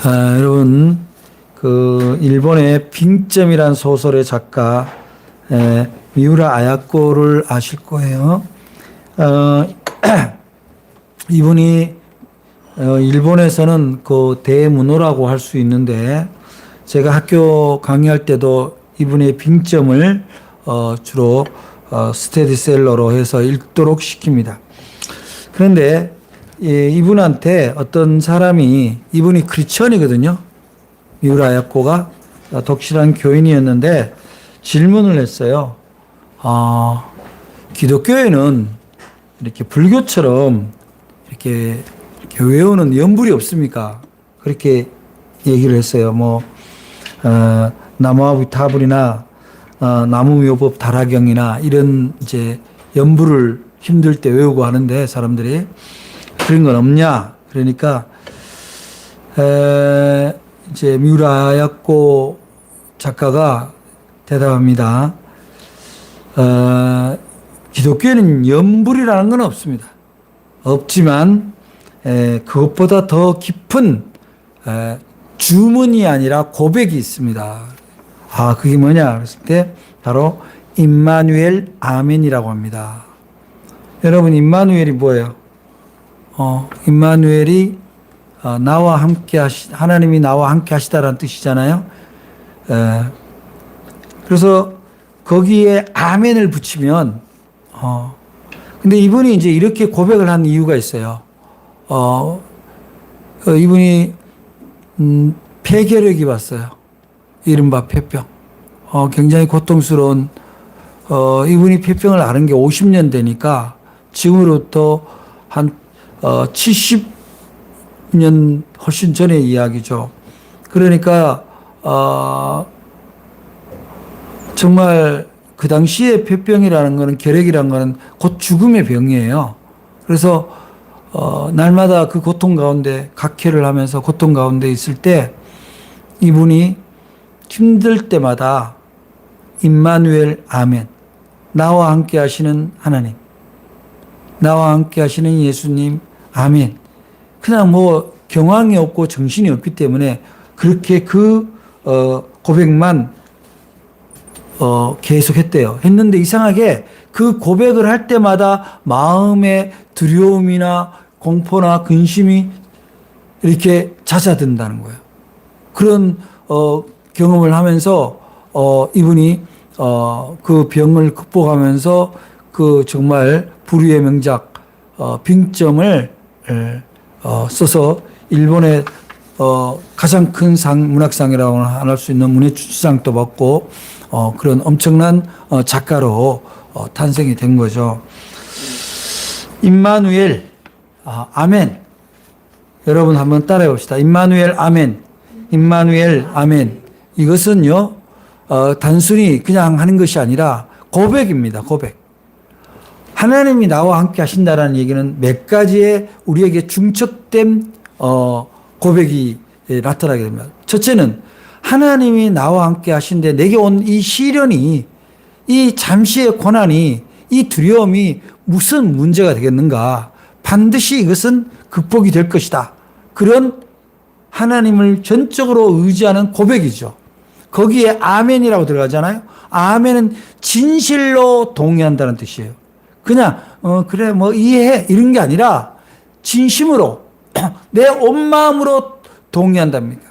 여러분, 그 일본의 빙점이란 소설의 작가 미우라 아야코를 아실 거예요. 이분이 일본에서는 그 대문호라고 할 수 있는데, 제가 학교 강의할 때도 이분의 빙점을 주로 스테디셀러로 해서 읽도록 시킵니다. 그런데 이분한테 어떤 사람이, 이분이 크리스천이거든요. 미우라 아야코가 독실한 교인이었는데 질문을 했어요. 기독교에는 이렇게 불교처럼 이렇게 외우는 연불이 없습니까? 그렇게 얘기를 했어요. 나무아부타불이나 나무묘법 다라경이나 이런 이제 연불을 힘들 때 외우고 하는데 사람들이 그런 건 없냐? 그러니까 이제 미우라 아야코 작가가 대답합니다. 기독교에는 연불이라는 건 없습니다. 없지만 그것보다 더 깊은 주문이 아니라 고백이 있습니다. 그게 뭐냐 그랬을 때 바로 임마누엘 아멘이라고 합니다. 여러분, 임마누엘이 뭐예요? 임마누엘이 나와 함께 하나님이 나와 함께 하시다라는 뜻이잖아요. 그래서 거기에 아멘을 붙이면 근데 이분이 이제 이렇게 고백을 한 이유가 있어요. 이분이 폐결핵이 왔어요. 이른바 폐병. 굉장히 고통스러운 이분이 폐병을 앓은 게 50년 되니까 지금으로부터 한 70년 훨씬 전의 이야기죠. 그러니까 정말 그 당시에 폐병이라는 거는, 결핵이라는 거는 곧 죽음의 병이에요. 그래서 날마다 그 고통 가운데 각혈을 하면서 고통 가운데 있을 때 이분이 힘들 때마다 임마누엘 아멘, 나와 함께 하시는 하나님, 나와 함께 하시는 예수님 아멘. 그냥 경황이 없고 정신이 없기 때문에 그렇게 그 고백만 계속 했는데 이상하게 그 고백을 할 때마다 마음의 두려움이나 공포나 근심이 이렇게 잦아든다는 거예요. 그런 경험을 하면서 이분이 그 병을 극복하면서 그 정말 불후의 명작 빙점을 써서 일본의 가장 큰 문학상이라고 할 수 있는 문해주상도 받고 그런 엄청난 작가로 탄생이 된 거죠. 임마누엘 아멘. 여러분 한번 따라해 봅시다. 임마누엘 아멘. 임마누엘 아멘. 이것은요 단순히 그냥 하는 것이 아니라 고백입니다. 고백. 하나님이 나와 함께 하신다라는 얘기는 몇 가지의 우리에게 중첩된 고백이 나타나게 됩니다. 첫째는 하나님이 나와 함께 하신데 내게 온 이 시련이, 이 잠시의 고난이, 이 두려움이 무슨 문제가 되겠는가? 반드시 이것은 극복이 될 것이다. 그런 하나님을 전적으로 의지하는 고백이죠. 거기에 아멘이라고 들어가잖아요. 아멘은 진실로 동의한다는 뜻이에요. 그냥 그래 이해해 이런 게 아니라 진심으로 내 온 마음으로 동의한답니다.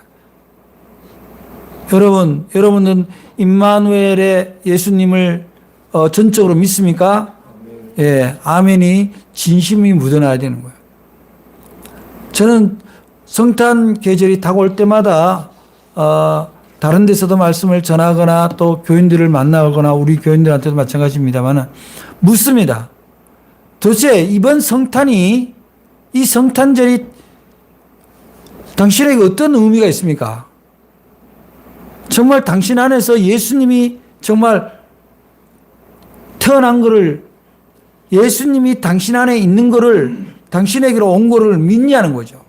여러분은 임마누엘의 예수님을 전적으로 믿습니까? 예, 아멘이 진심이 묻어나야 되는 거예요. 저는 성탄 계절이 다가올 때마다 다른 데서도 말씀을 전하거나 또 교인들을 만나거나 우리 교인들한테도 마찬가지입니다만 묻습니다. 도대체 이번 성탄이, 이 성탄절이 당신에게 어떤 의미가 있습니까? 정말 당신 안에서 예수님이 정말 태어난 거를, 예수님이 당신 안에 있는 거를, 당신에게로 온 거를 믿냐는 거죠.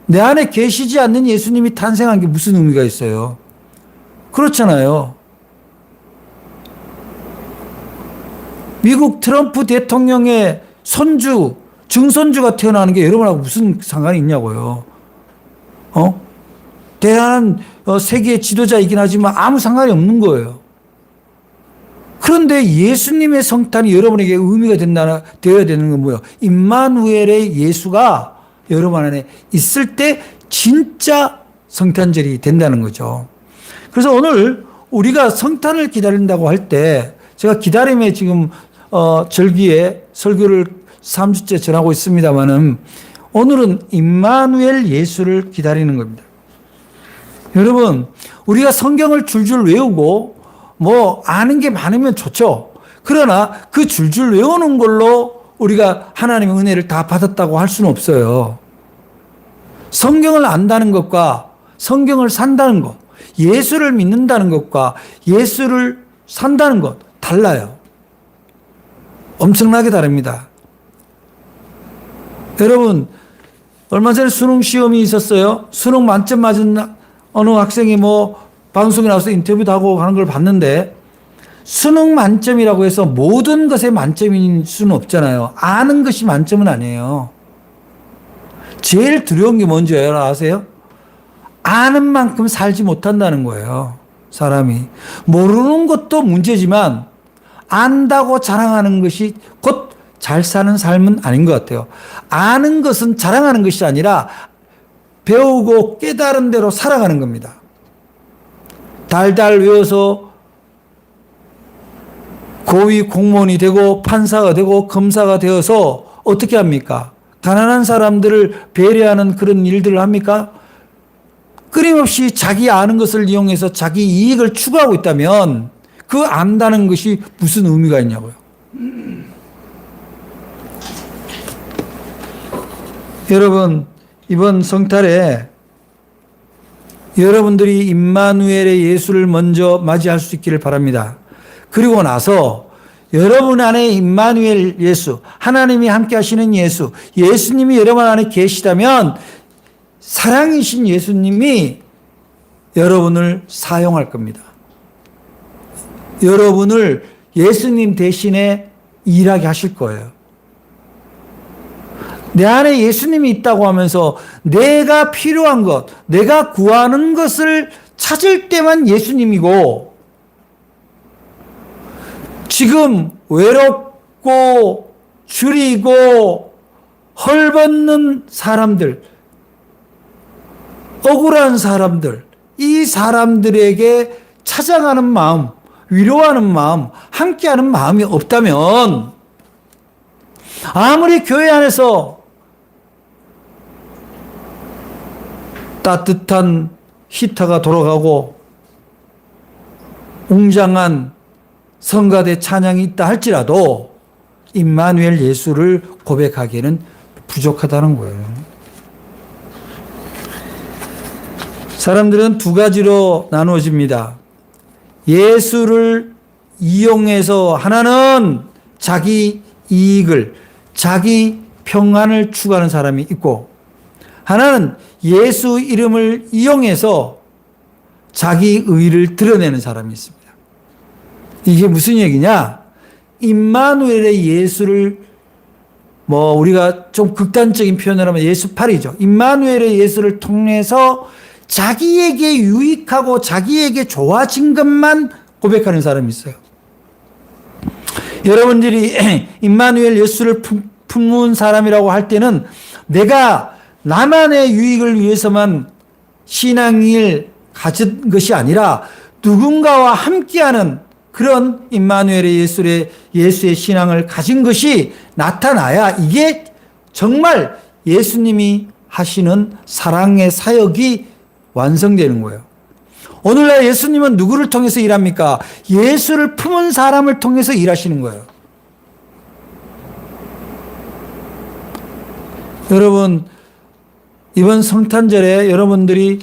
내 안에 계시지 않는 예수님이 탄생한 게 무슨 의미가 있어요? 그렇잖아요. 미국 트럼프 대통령의 손주 증손주가 태어나는 게 여러분하고 무슨 상관이 있냐고요. 대단한 세계 지도자이긴 하지만 아무 상관이 없는 거예요. 그런데 예수님의 성탄이 여러분에게 의미가 되어야 되는 건 뭐예요? 임마누엘의 예수가 여러분 안에 있을 때 진짜 성탄절이 된다는 거죠. 그래서 오늘 우리가 성탄을 기다린다고 할 때 제가 기다림에 지금 절기에 설교를 3주째 전하고 있습니다만은 오늘은 임마누엘 예수를 기다리는 겁니다. 여러분, 우리가 성경을 줄줄 외우고 뭐 아는 게 많으면 좋죠. 그러나 그 줄줄 외우는 걸로 우리가 하나님의 은혜를 다 받았다고 할 수는 없어요. 성경을 안다는 것과 성경을 산다는 것, 예수를 믿는다는 것과 예수를 산다는 것 달라요. 엄청나게 다릅니다. 여러분, 얼마 전에 수능 시험이 있었어요. 수능 만점 맞은 어느 학생이 방송에 나와서 인터뷰도 하고 하는 걸 봤는데, 수능 만점이라고 해서 모든 것에 만점인 수는 없잖아요. 아는 것이 만점은 아니에요. 제일 두려운 게 뭔지 아세요? 아는 만큼 살지 못한다는 거예요. 사람이. 모르는 것도 문제지만 안다고 자랑하는 것이 곧 잘 사는 삶은 아닌 것 같아요. 아는 것은 자랑하는 것이 아니라 배우고 깨달은 대로 살아가는 겁니다. 달달 외워서 고위 공무원이 되고 판사가 되고 검사가 되어서 어떻게 합니까? 가난한 사람들을 배려하는 그런 일들을 합니까? 끊임없이 자기 아는 것을 이용해서 자기 이익을 추구하고 있다면 그 안다는 것이 무슨 의미가 있냐고요. 여러분, 이번 성탄에 여러분들이 임마누엘의 예수를 먼저 맞이할 수 있기를 바랍니다. 그리고 나서 여러분 안에 임마누엘 예수, 하나님이 함께 하시는 예수, 예수님이 여러분 안에 계시다면 사랑이신 예수님이 여러분을 사용할 겁니다. 여러분을 예수님 대신에 일하게 하실 거예요. 내 안에 예수님이 있다고 하면서 내가 필요한 것, 내가 구하는 것을 찾을 때만 예수님이고, 지금 외롭고 줄이고 헐벗는 사람들, 억울한 사람들, 이 사람들에게 찾아가는 마음, 위로하는 마음, 함께하는 마음이 없다면 아무리 교회 안에서 따뜻한 히터가 돌아가고 웅장한 성가대 찬양이 있다 할지라도 임마누엘 예수를 고백하기에는 부족하다는 거예요. 사람들은 두 가지로 나누어집니다. 예수를 이용해서 하나는 자기 이익을, 자기 평안을 추구하는 사람이 있고, 하나는 예수 이름을 이용해서 자기 의를 드러내는 사람이 있습니다. 이게 무슨 얘기냐? 임마누엘의 예수를 우리가 좀 극단적인 표현을 하면 예수팔이죠. 임마누엘의 예수를 통해서 자기에게 유익하고 자기에게 좋아진 것만 고백하는 사람이 있어요. 여러분들이 임마누엘 예수를 품은 사람이라고 할 때는 내가 나만의 유익을 위해서만 신앙을 가진 것이 아니라 누군가와 함께하는 그런 임마누엘의 예수의 신앙을 가진 것이 나타나야 이게 정말 예수님이 하시는 사랑의 사역이 완성되는 거예요. 오늘날 예수님은 누구를 통해서 일합니까? 예수를 품은 사람을 통해서 일하시는 거예요. 여러분, 이번 성탄절에 여러분들이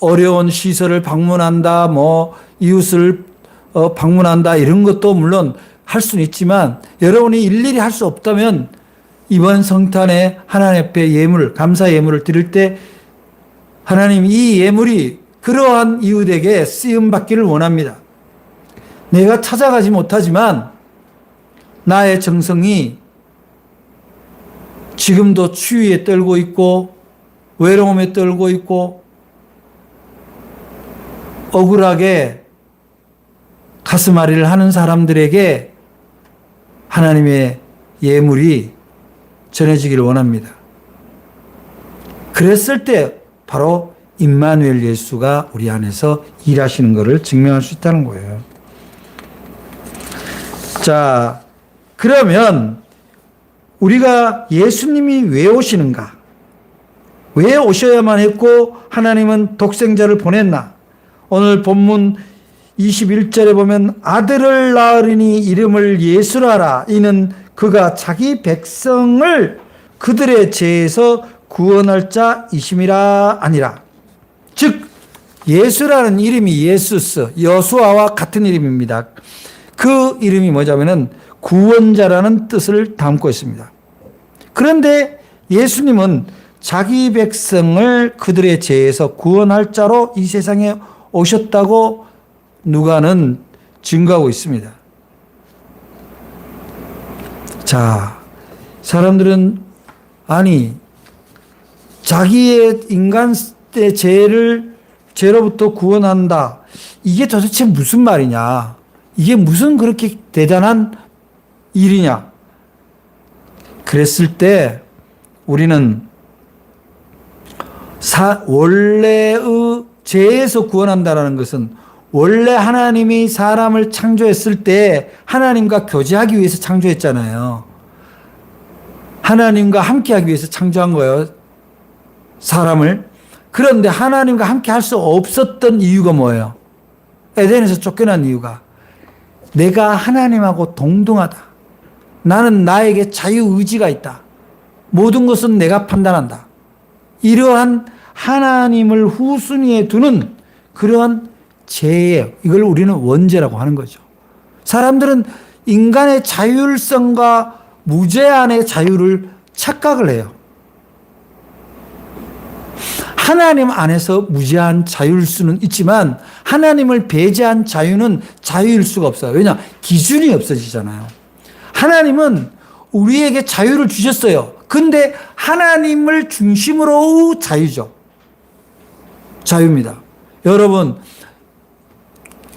어려운 시설을 방문한다, 이웃을 방문한다, 이런 것도 물론 할 수는 있지만 여러분이 일일이 할 수 없다면 이번 성탄에 하나님 앞에 예물, 감사 예물을 드릴 때 하나님 이 예물이 그러한 이웃에게 쓰임 받기를 원합니다. 내가 찾아가지 못하지만 나의 정성이 지금도 추위에 떨고 있고 외로움에 떨고 있고 억울하게 가슴앓이를 하는 사람들에게 하나님의 예물이 전해지기를 원합니다. 그랬을 때 바로 임마누엘 예수가 우리 안에서 일하시는 것을 증명할 수 있다는 거예요. 자, 그러면 우리가 예수님이 왜 오시는가? 왜 오셔야만 했고 하나님은 독생자를 보냈나? 오늘 본문 21절에 보면 아들을 낳으리니 이름을 예수라 하라. 이는 그가 자기 백성을 그들의 죄에서 구원할 자이심이라 아니라. 즉 예수라는 이름이 예수스, 여수아와 같은 이름입니다. 그 이름이 뭐냐면은 구원자라는 뜻을 담고 있습니다. 그런데 예수님은 자기 백성을 그들의 죄에서 구원할 자로 이 세상에 오셨다고 누가는 증거하고 있습니다. 자, 사람들은 아니 자기의 인간의 죄로부터 구원한다. 이게 도대체 무슨 말이냐? 이게 무슨 그렇게 대단한 일이냐? 그랬을 때 우리는 원래의 죄에서 구원한다는 것은 원래 하나님이 사람을 창조했을 때 하나님과 교제하기 위해서 창조했잖아요. 하나님과 함께하기 위해서 창조한 거예요. 사람을. 그런데 하나님과 함께 할 수 없었던 이유가 뭐예요? 에덴에서 쫓겨난 이유가 내가 하나님하고 동등하다. 나는 나에게 자유의지가 있다. 모든 것은 내가 판단한다. 이러한 하나님을 후순위에 두는 그러한 죄예요. 이걸 우리는 원죄라고 하는 거죠. 사람들은 인간의 자율성과 무제한의 자유를 착각을 해요. 하나님 안에서 무제한 자유일 수는 있지만 하나님을 배제한 자유는 자유일 수가 없어요. 왜냐? 기준이 없어지잖아요. 하나님은 우리에게 자유를 주셨어요. 근데 하나님을 중심으로 자유죠. 자유입니다. 여러분,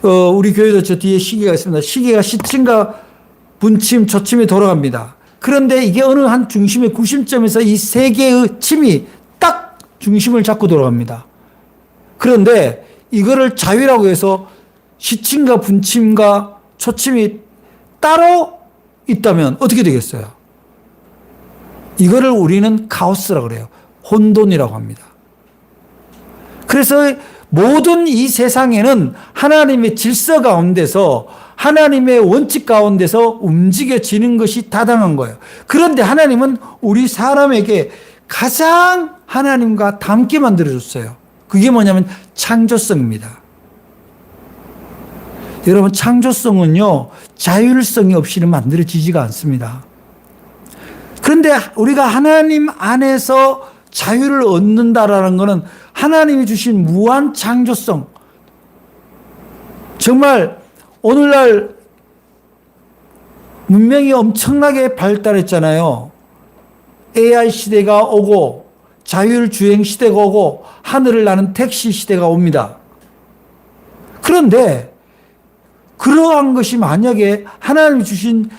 우리 교회도 저 뒤에 시계가 있습니다. 시계가 시침과 분침, 초침이 돌아갑니다. 그런데 이게 어느 한 중심의 구심점에서 이 세 개의 침이 딱 중심을 잡고 돌아갑니다. 그런데 이거를 자유라고 해서 시침과 분침과 초침이 따로 있다면 어떻게 되겠어요? 이거를 우리는 카오스라고 그래요. 혼돈이라고 합니다. 그래서 모든 이 세상에는 하나님의 질서 가운데서 하나님의 원칙 가운데서 움직여지는 것이 타당한 거예요. 그런데 하나님은 우리 사람에게 가장 하나님과 닮게 만들어줬어요. 그게 뭐냐면 창조성입니다. 여러분, 창조성은요, 자율성이 없이는 만들어지지가 않습니다. 그런데 우리가 하나님 안에서 자유를 얻는다라는 것은 하나님이 주신 무한 창조성. 정말 오늘날 문명이 엄청나게 발달했잖아요. AI 시대가 오고 자율주행 시대가 오고 하늘을 나는 택시 시대가 옵니다. 그런데 그러한 것이 만약에 하나님이 주신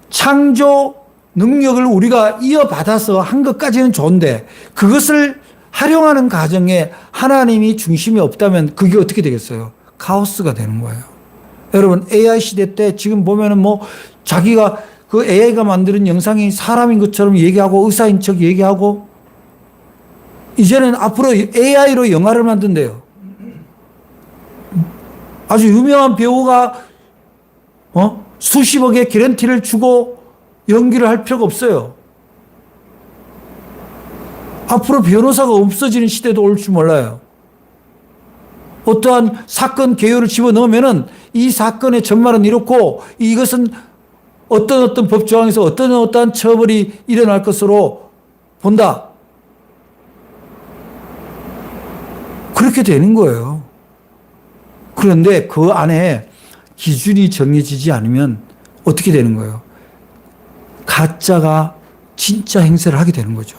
창조 능력을 우리가 이어받아서 한 것까지는 좋은데 그것을 활용하는 과정에 하나님이 중심이 없다면 그게 어떻게 되겠어요? 카오스가 되는 거예요. 여러분, AI 시대 때 지금 보면은 뭐 자기가 그 AI가 만드는 영상이 사람인 것처럼 얘기하고 의사인 척 얘기하고 이제는 앞으로 AI로 영화를 만든대요. 아주 유명한 배우가 수십억의 개런티를 주고 연기를 할 필요가 없어요. 앞으로 변호사가 없어지는 시대도 올 줄 몰라요. 어떠한 사건 개요를 집어넣으면은 이 사건의 전말은 이렇고 이것은 어떤 법조항에서 어떠한 처벌이 일어날 것으로 본다. 그렇게 되는 거예요. 그런데 그 안에 기준이 정해지지 않으면 어떻게 되는 거예요? 가짜가 진짜 행세를 하게 되는 거죠.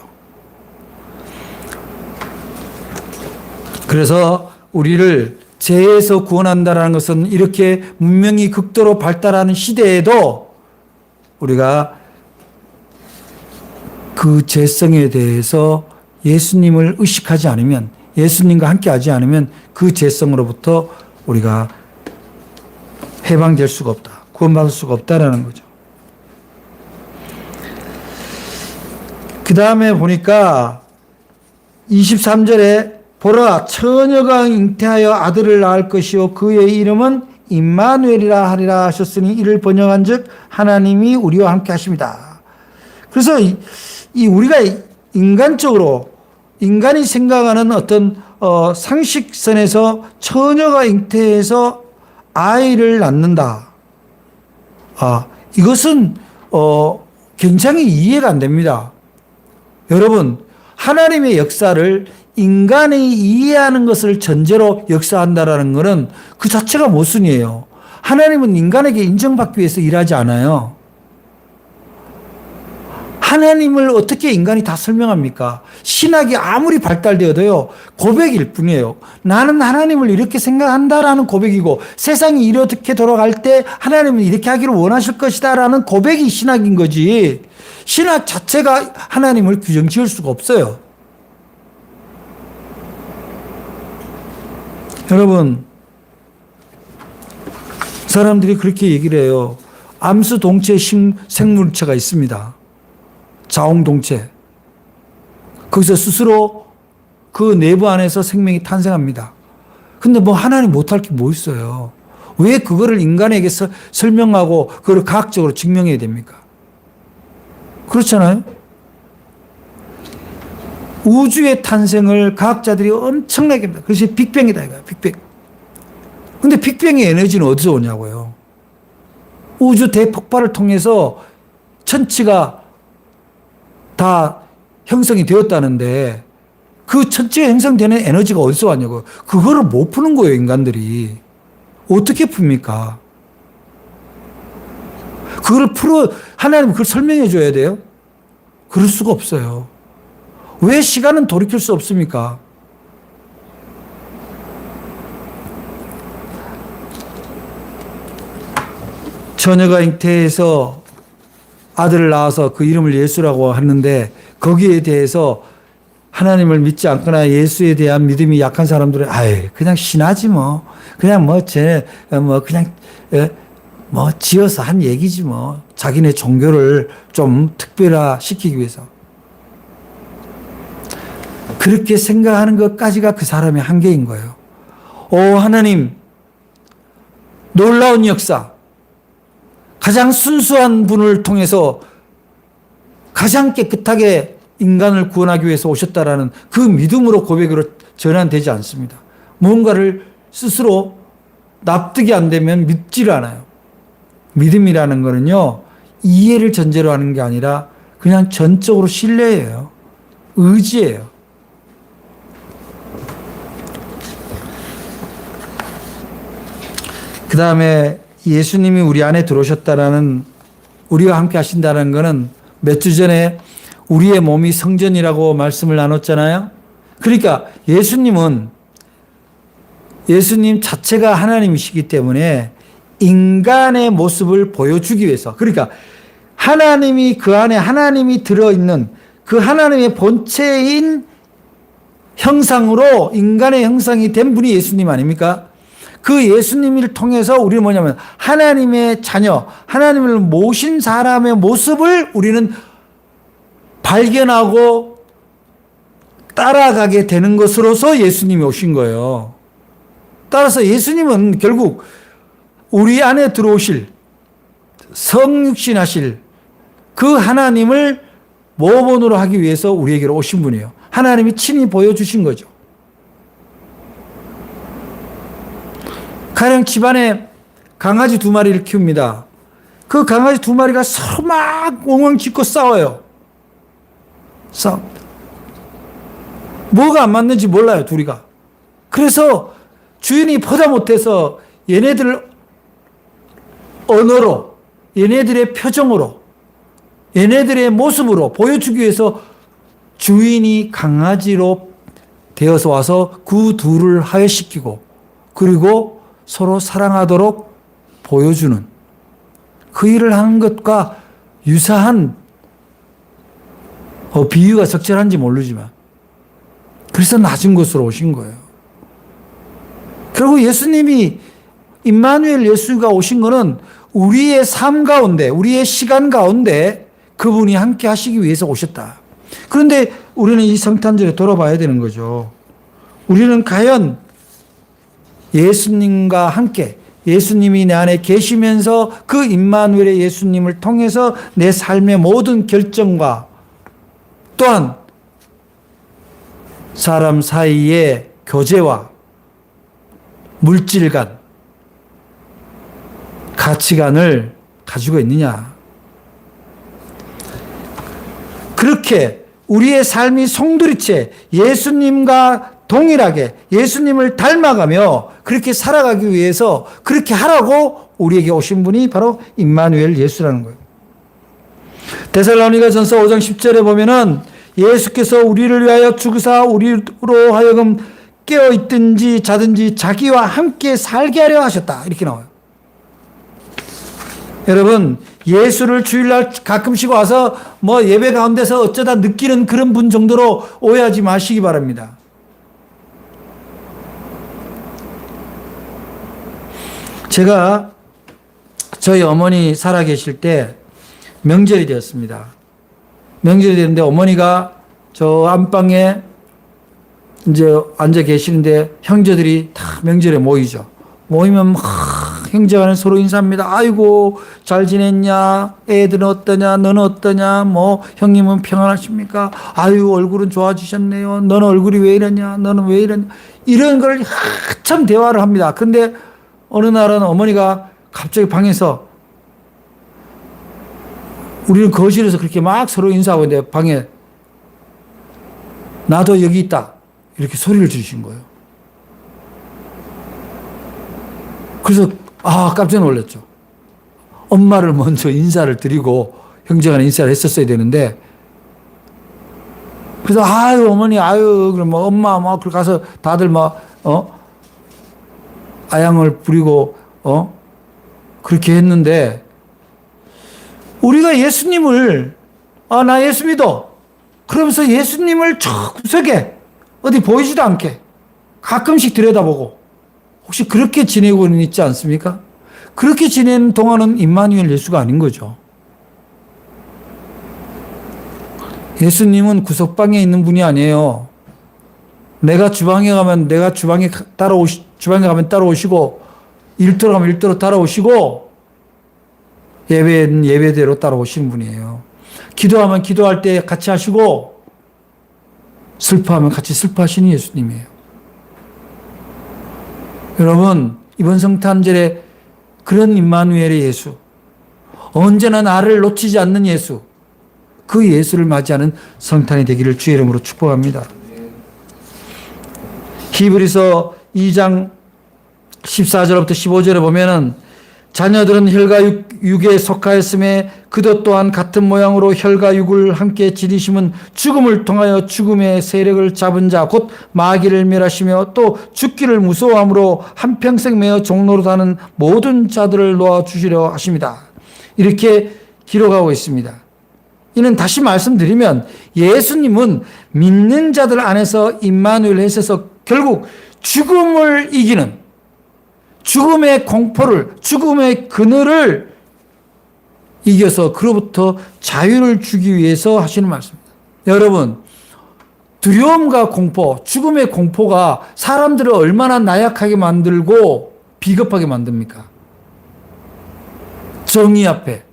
그래서 우리를 죄에서 구원한다는 것은 이렇게 문명이 극도로 발달하는 시대에도 우리가 그 죄성에 대해서 예수님을 의식하지 않으면, 예수님과 함께 하지 않으면 그 죄성으로부터 우리가 해방될 수가 없다. 구원받을 수가 없다라는 거죠. 그 다음에 보니까 23절에 보라, 처녀가 잉태하여 아들을 낳을 것이요 그의 이름은 임마누엘이라 하리라 하셨으니 이를 번역한 즉 하나님이 우리와 함께 하십니다. 그래서 이 우리가 인간적으로 인간이 생각하는 어떤 상식선에서 처녀가 잉태해서 아이를 낳는다. 이것은 굉장히 이해가 안 됩니다. 여러분, 하나님의 역사를 인간이 이해하는 것을 전제로 역사한다라는 것은 그 자체가 모순이에요. 하나님은 인간에게 인정받기 위해서 일하지 않아요. 하나님을 어떻게 인간이 다 설명합니까? 신학이 아무리 발달되어도요, 고백일 뿐이에요. 나는 하나님을 이렇게 생각한다라는 고백이고, 세상이 이렇게 돌아갈 때 하나님은 이렇게 하기를 원하실 것이다라는 고백이 신학인 거지, 신학 자체가 하나님을 규정 지을 수가 없어요. 여러분, 사람들이 그렇게 얘기를 해요. 암수 동체 생물체가 있습니다. 자웅동체. 거기서 스스로 그 내부 안에서 생명이 탄생합니다. 근데 뭐 하나님 못할 게 뭐 있어요? 왜 그거를 인간에게 설명하고 그걸 과학적으로 증명해야 됩니까? 그렇잖아요? 우주의 탄생을 과학자들이 엄청나게 합니다. 그래서 빅뱅이다 이거야, 빅뱅. 근데 빅뱅의 에너지는 어디서 오냐고요? 우주 대폭발을 통해서 천치가 다 형성이 되었다는데 그 천체가 형성되는 에너지가 어디서 왔냐고요? 그거를 못 푸는 거예요, 인간들이. 어떻게 풉니까? 그걸 하나님은 그걸 설명해 줘야 돼요? 그럴 수가 없어요. 왜 시간은 돌이킬 수 없습니까? 처녀가 잉태해서 아들을 낳아서 그 이름을 예수라고 하는데 거기에 대해서 하나님을 믿지 않거나 예수에 대한 믿음이 약한 사람들은 그냥 신하지 뭐. 그냥 그냥 지어서 한 얘기지 뭐. 자기네 종교를 좀 특별화시키기 위해서. 그렇게 생각하는 것까지가 그 사람의 한계인 거예요. 하나님, 놀라운 역사. 가장 순수한 분을 통해서 가장 깨끗하게 인간을 구원하기 위해서 오셨다라는 그 믿음으로 고백으로 전환되지 않습니다. 무언가를 스스로 납득이 안 되면 믿지를 않아요. 믿음이라는 거는요, 이해를 전제로 하는 게 아니라 그냥 전적으로 신뢰예요. 의지예요. 그 다음에 예수님이 우리 안에 들어오셨다라는, 우리와 함께 하신다는 것은 몇 주 전에 우리의 몸이 성전이라고 말씀을 나눴잖아요. 그러니까 예수님 자체가 하나님이시기 때문에 인간의 모습을 보여주기 위해서, 그러니까 하나님이 그 안에 하나님이 들어있는 그 하나님의 본체인 형상으로 인간의 형상이 된 분이 예수님 아닙니까? 그 예수님을 통해서 우리는 뭐냐면 하나님의 자녀, 하나님을 모신 사람의 모습을 우리는 발견하고 따라가게 되는 것으로서 예수님이 오신 거예요. 따라서 예수님은 결국 우리 안에 들어오실, 성육신하실 그 하나님을 모본으로 하기 위해서 우리에게로 오신 분이에요. 하나님이 친히 보여주신 거죠. 가령 집안에 강아지 2마리를 키웁니다. 그 강아지 2마리가 서로 막 엉엉 짖고 싸워요. 뭐가 안 맞는지 몰라요, 둘이가. 그래서 주인이 보다 못해서 얘네들 언어로, 얘네들의 표정으로, 얘네들의 모습으로 보여주기 위해서 주인이 강아지로 되어서 와서 그 둘을 하회시키고 그리고 서로 사랑하도록 보여주는 그 일을 하는 것과 유사한 비유가 적절한지 모르지만 그래서 낮은 곳으로 오신 거예요. 그리고 예수님이 임마누엘 예수가 오신 것은 우리의 삶 가운데 우리의 시간 가운데 그분이 함께 하시기 위해서 오셨다. 그런데 우리는 이 성탄절에 돌아봐야 되는 거죠. 우리는 과연 예수님과 함께 예수님이 내 안에 계시면서 그 임마누엘의 예수님을 통해서 내 삶의 모든 결정과 또한 사람 사이의 교제와 물질관, 가치관을 가지고 있느냐. 그렇게 우리의 삶이 송두리째 예수님과 동일하게 예수님을 닮아가며 그렇게 살아가기 위해서 그렇게 하라고 우리에게 오신 분이 바로 임마누엘 예수라는 거예요. 데살로니가전서 5장 10절에 보면은 예수께서 우리를 위하여 죽으사 우리로 하여금 깨어있든지 자든지 자기와 함께 살게 하려 하셨다. 이렇게 나와요. 여러분, 예수를 주일날 가끔씩 와서 예배 가운데서 어쩌다 느끼는 그런 분 정도로 오해하지 마시기 바랍니다. 제가 저희 어머니 살아계실 때 명절이 되었습니다. 명절이 되는데 어머니가 저 안방에 이제 앉아 계시는데 형제들이 다 명절에 모이죠. 모이면 막 형제간에 서로 인사합니다. 아이고 잘 지냈냐? 애들은 어떠냐? 너는 어떠냐? 형님은 평안하십니까? 아유 얼굴은 좋아지셨네요. 너는 얼굴이 왜 이러냐? 너는 왜 이러냐? 이런 걸 한참 대화를 합니다. 근데 어느 날은 어머니가 갑자기 방에서 우리는 거실에서 그렇게 막 서로 인사하고 있는데 방에 나도 여기 있다. 이렇게 소리를 지르신 거예요. 그래서 깜짝 놀랐죠. 엄마를 먼저 인사를 드리고 형제간에 인사를 했었어야 되는데 그래서 아유 어머니 그럼 엄마 그렇게 가서 다들 아양을 부리고 그렇게 했는데 우리가 예수님을 나 예수 믿어 그러면서 예수님을 저 구석에 어디 보이지도 않게 가끔씩 들여다보고 혹시 그렇게 지내고는 있지 않습니까? 그렇게 지내는 동안은 임마누엘 예수가 아닌 거죠. 예수님은 구석방에 있는 분이 아니에요. 내가 주방에 가면 주방에 가면 따라오시고 일터로 가면 일터로 따라오시고 예배는 예배대로 따라오시는 분이에요. 기도하면 기도할 때 같이 하시고 슬퍼하면 같이 슬퍼하시는 예수님이에요. 여러분 이번 성탄절에 그런 임마누엘의 예수, 언제나 나를 놓치지 않는 예수, 그 예수를 맞이하는 성탄이 되기를 주의 이름으로 축복합니다. 히브리서 2장 14절부터 15절에 보면은 자녀들은 혈과 육에 속하였음에 그도 또한 같은 모양으로 혈과 육을 함께 지니심은 죽음을 통하여 죽음의 세력을 잡은 자 곧 마귀를 멸하시며 또 죽기를 무서워함으로 한평생 매어 종로로 하는 모든 자들을 놓아주시려 하십니다. 이렇게 기록하고 있습니다. 이는 다시 말씀드리면 예수님은 믿는 자들 안에서 임마누엘 하셔서 결국 죽음을 이기는 죽음의 공포를, 죽음의 그늘을 이겨서 그로부터 자유를 주기 위해서 하시는 말씀입니다. 여러분, 두려움과 공포, 죽음의 공포가 사람들을 얼마나 나약하게 만들고 비겁하게 만듭니까? 정의 앞에,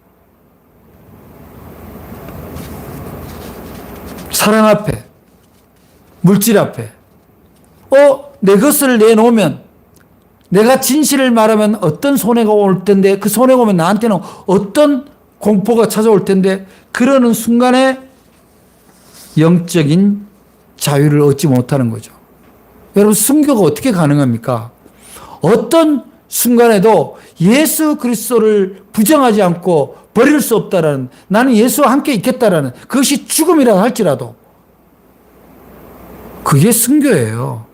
사랑 앞에, 물질 앞에, 내 것을 내놓으면 내가 진실을 말하면 어떤 손해가 올 텐데 그 손해가 오면 나한테는 어떤 공포가 찾아올 텐데 그러는 순간에 영적인 자유를 얻지 못하는 거죠. 여러분 순교가 어떻게 가능합니까? 어떤 순간에도 예수 그리스도를 부정하지 않고 버릴 수 없다라는, 나는 예수와 함께 있겠다라는, 그것이 죽음이라 할지라도 그게 순교예요.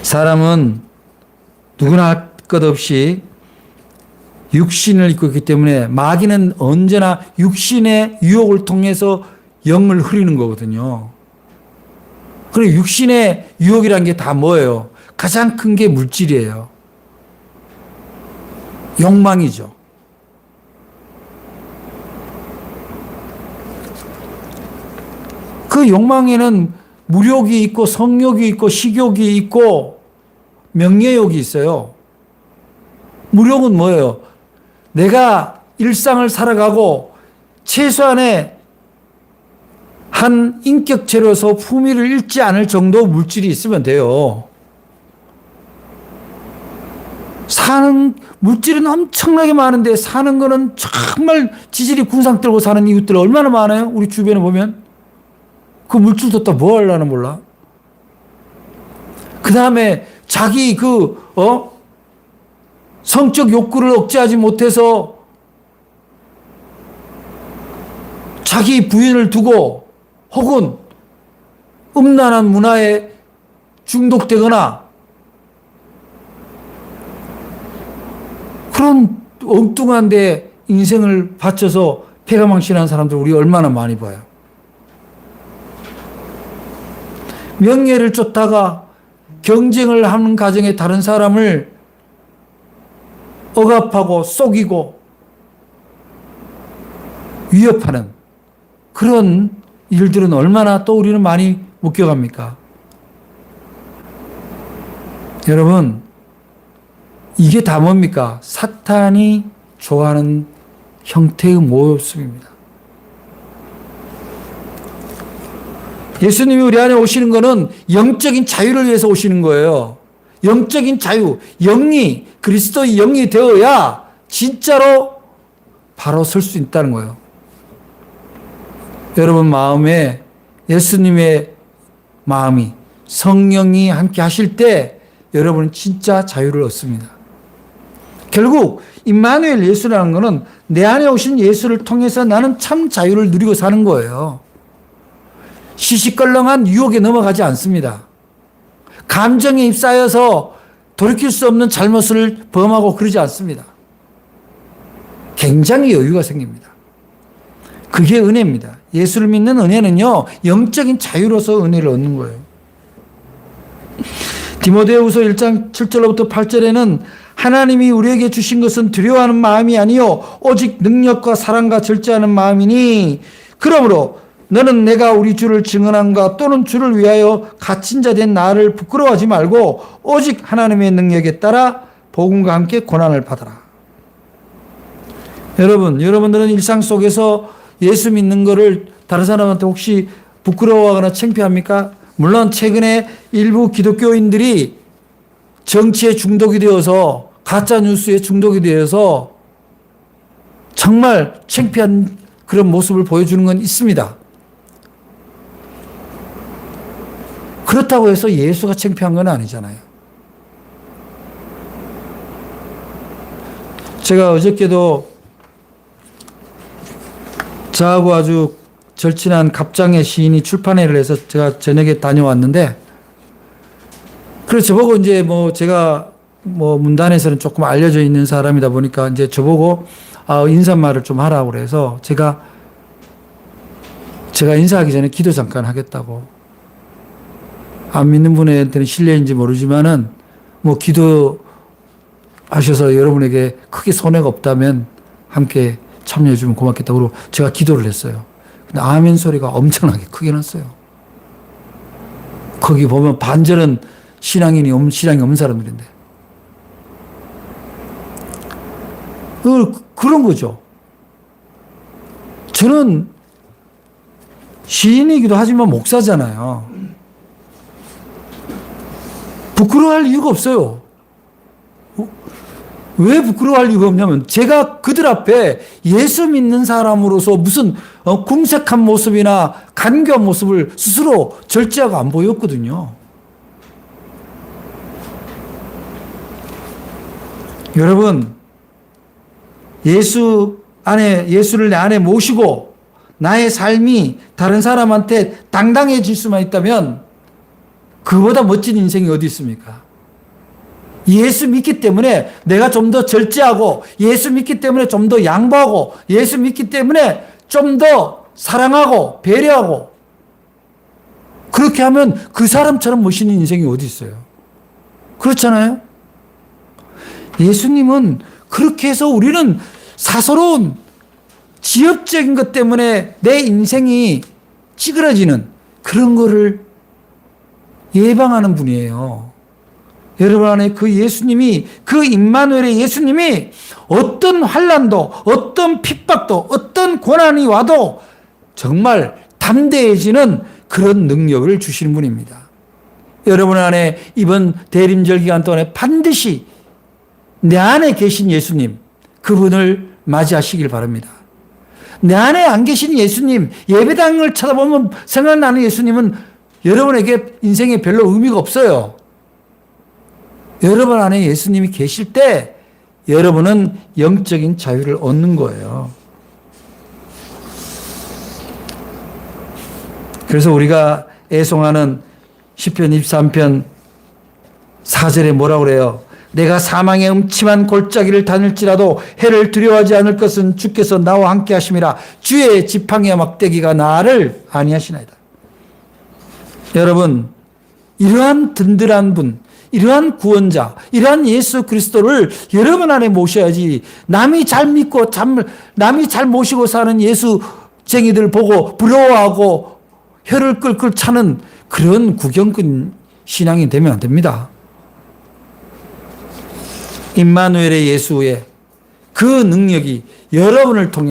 사람은 누구나 할 것 없이 육신을 입고 있기 때문에 마귀는 언제나 육신의 유혹을 통해서 영을 흐리는 거거든요. 그리고 육신의 유혹이라는 게 다 뭐예요? 가장 큰 게 물질이에요. 욕망이죠. 그 욕망에는 물욕이 있고 성욕이 있고 식욕이 있고 명예욕이 있어요. 물욕은 뭐예요? 내가 일상을 살아가고 최소한의 한 인격체로서 품위를 잃지 않을 정도 물질이 있으면 돼요. 물질은 엄청나게 많은데 사는 거는 정말 지질이 군상 떨고 사는 이웃들 얼마나 많아요? 우리 주변에 보면. 그 물질 뒀다 뭐 하려나 몰라. 그 다음에 자기 성적 욕구를 억제하지 못해서 자기 부인을 두고 혹은 음란한 문화에 중독되거나 그런 엉뚱한 데 인생을 바쳐서 폐가망신하는 사람들 우리 얼마나 많이 봐요. 명예를 쫓다가 경쟁을 하는 과정에 다른 사람을 억압하고 속이고 위협하는 그런 일들은 얼마나 또 우리는 많이 목격합니까? 여러분, 이게 다 뭡니까? 사탄이 좋아하는 형태의 모습입니다. 예수님이 우리 안에 오시는 것은 영적인 자유를 위해서 오시는 거예요. 영적인 자유, 영이 그리스도의 영이 되어야 진짜로 바로 설 수 있다는 거예요. 여러분 마음에 예수님의 마음이 성령이 함께 하실 때 여러분은 진짜 자유를 얻습니다. 결국 임마누엘 예수라는 것은 내 안에 오신 예수를 통해서 나는 참 자유를 누리고 사는 거예요. 시시껄렁한 유혹에 넘어가지 않습니다. 감정에 휩싸여서 돌이킬 수 없는 잘못을 범하고 그러지 않습니다. 굉장히 여유가 생깁니다. 그게 은혜입니다. 예수를 믿는 은혜는요, 영적인 자유로서 은혜를 얻는 거예요. 디모데후서 1장 7절로부터 8절에는 하나님이 우리에게 주신 것은 두려워하는 마음이 아니요 오직 능력과 사랑과 절제하는 마음이니 그러므로 너는 내가 우리 주를 증언함과 또는 주를 위하여 갇힌 자 된 나를 부끄러워하지 말고 오직 하나님의 능력에 따라 복음과 함께 고난을 받아라. 여러분들은 일상 속에서 예수 믿는 거를 다른 사람한테 혹시 부끄러워하거나 창피합니까? 물론 최근에 일부 기독교인들이 정치에 중독이 되어서 가짜 뉴스에 중독이 되어서 정말 창피한 그런 모습을 보여주는 건 있습니다. 그렇다고 해서 예수가 창피한 건 아니잖아요. 제가 어저께도 저하고 아주 절친한 갑장의 시인이 출판회를 해서 제가 저녁에 다녀왔는데, 그래서 저보고 이제 제가 문단에서는 조금 알려져 있는 사람이다 보니까 이제 저보고 인사말을 좀 하라고 그래서 제가 인사하기 전에 기도 잠깐 하겠다고. 안 믿는 분한테는 실례인지 모르지만은 기도하셔서 여러분에게 크게 손해가 없다면 함께 참여해 주면 고맙겠다고 그러고 제가 기도를 했어요. 근데 아멘 소리가 엄청나게 크게 났어요. 거기 보면 반절은 신앙이 없는 사람들인데. 그런 거죠. 저는 시인이기도 하지만 목사잖아요. 부끄러워할 이유가 없어요. 왜 부끄러워할 이유가 없냐면 제가 그들 앞에 예수 믿는 사람으로서 무슨 궁색한 모습이나 간교한 모습을 스스로 절제하고 안 보였거든요. 여러분, 예수를 내 안에 모시고 나의 삶이 다른 사람한테 당당해질 수만 있다면 그보다 멋진 인생이 어디 있습니까? 예수 믿기 때문에 내가 좀 더 절제하고, 예수 믿기 때문에 좀 더 양보하고, 예수 믿기 때문에 좀 더 사랑하고 배려하고, 그렇게 하면 그 사람처럼 멋있는 인생이 어디 있어요? 그렇잖아요? 예수님은 그렇게 해서 우리는 사소로운 지엽적인 것 때문에 내 인생이 찌그러지는 그런 거를 예방하는 분이에요. 여러분 안에 그 예수님이, 그 임마누엘의 예수님이 어떤 환난도, 어떤 핍박도, 어떤 고난이 와도 정말 담대해지는 그런 능력을 주시는 분입니다. 여러분 안에 이번 대림절 기간 동안에 반드시 내 안에 계신 예수님, 그분을 맞이하시길 바랍니다. 내 안에 안 계신 예수님, 예배당을 쳐다보면 생각나는 예수님은 여러분에게 인생에 별로 의미가 없어요. 여러분 안에 예수님이 계실 때 여러분은 영적인 자유를 얻는 거예요. 그래서 우리가 애송하는 시편 23편 4절에 뭐라고 그래요? 내가 사망의 음침한 골짜기를 다닐지라도 해를 두려워하지 않을 것은 주께서 나와 함께 하심이라. 주의 지팡이와 막대기가 나를 안위하시나이다. 여러분, 이러한 든든한 분, 이러한 구원자, 이러한 예수 그리스도를 여러분 안에 모셔야지, 남이 잘 믿고 남이 잘 모시고 사는 예수쟁이들 보고 부러워하고 혀를 끌끌 차는 그런 구경꾼 신앙이 되면 안 됩니다. 임마누엘의 예수의 그 능력이 여러분을 통해